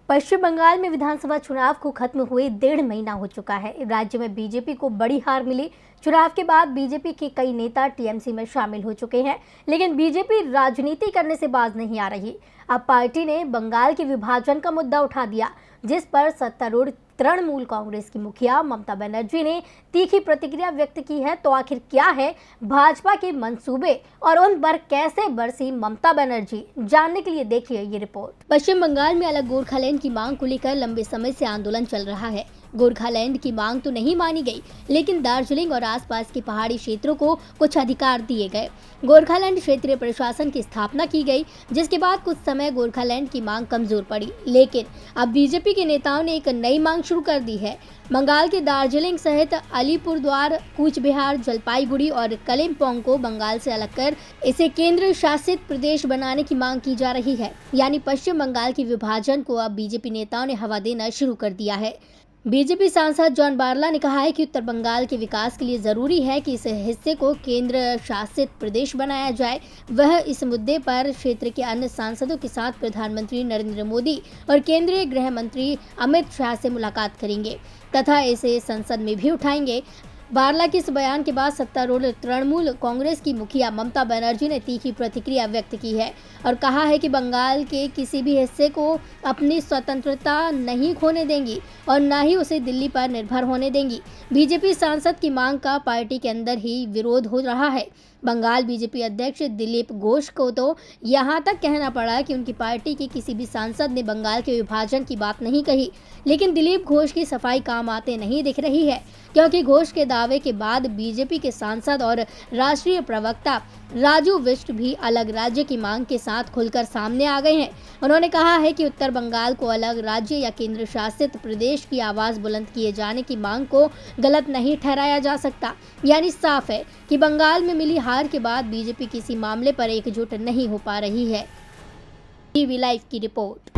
पश्चिम बंगाल में विधानसभा चुनाव को खत्म हुए 1.5 महीना हो चुका है। राज्य में बीजेपी को बड़ी हार मिली। चुनाव के बाद बीजेपी के कई नेता टीएमसी में शामिल हो चुके हैं, लेकिन बीजेपी राजनीति करने से बाज नहीं आ रही। अब पार्टी ने बंगाल के विभाजन का मुद्दा उठा दिया, जिस पर सत्तारूढ़ तृणमूल कांग्रेस की मुखिया ममता बनर्जी ने तीखी प्रतिक्रिया व्यक्त की है। तो आखिर क्या है भाजपा के मंसूबे और उन पर कैसे बरसी ममता बनर्जी, जानने के लिए देखिए ये रिपोर्ट। पश्चिम बंगाल में अलग गोरखालैंड की मांग को लेकर लंबे समय से आंदोलन चल रहा है। गोरखालैंड की मांग तो नहीं मानी गई, लेकिन दार्जिलिंग और आसपास के पहाड़ी क्षेत्रों को कुछ अधिकार दिए गए। गोरखालैंड क्षेत्रीय प्रशासन की स्थापना की गई, जिसके बाद कुछ समय गोरखालैंड की मांग कमजोर पड़ी। लेकिन अब बीजेपी के नेताओं ने एक नई मांग शुरू कर दी है। बंगाल के दार्जिलिंग सहित अलीपुरद्वार, कूच बिहार, जलपाईगुड़ी और कलिम्पोंग को बंगाल से अलग कर इसे केंद्र शासित प्रदेश बनाने की मांग की जा रही है। यानी पश्चिम बंगाल के विभाजन को अब बीजेपी नेताओं ने हवा देना शुरू कर दिया है। बीजेपी सांसद जॉन बारला ने कहा है कि उत्तर बंगाल के विकास के लिए जरूरी है कि इस हिस्से को केंद्र शासित प्रदेश बनाया जाए। वह इस मुद्दे पर क्षेत्र के अन्य सांसदों के साथ प्रधानमंत्री नरेंद्र मोदी और केंद्रीय गृह मंत्री अमित शाह से मुलाकात करेंगे तथा इसे संसद में भी उठाएंगे। बारला के इस बयान के बाद सत्तारूढ़ तृणमूल कांग्रेस की मुखिया ममता बनर्जी ने तीखी प्रतिक्रिया व्यक्त की है और कहा है कि बंगाल के किसी भी हिस्से को अपनी स्वतंत्रता नहीं खोने देंगी और न ही उसे दिल्ली पर निर्भर होने देंगी। बीजेपी सांसद की मांग का पार्टी के अंदर ही विरोध हो रहा है। बंगाल बीजेपी अध्यक्ष दिलीप घोष को तो यहां तक कहना पड़ा कि उनकी पार्टी के किसी भी सांसद ने बंगाल के विभाजन की बात नहीं कही। लेकिन दिलीप घोष की सफाई काम आते नहीं दिख रही है, क्योंकि घोष के दावे के बाद बीजेपी के सांसद और राष्ट्रीय प्रवक्ता राजू विष्ट भी अलग राज्य की मांग के साथ खुलकर सामने आ गए हैं। उन्होंने कहा है कि उत्तर बंगाल को अलग राज्य या केंद्र शासित प्रदेश की आवाज बुलंद किए जाने की मांग को गलत नहीं ठहराया जा सकता। यानी साफ है कि बंगाल में मिली हार के बाद बीजेपी किसी मामले पर एकजुट नहीं हो पा रही है। टीवी लाइव की रिपोर्ट।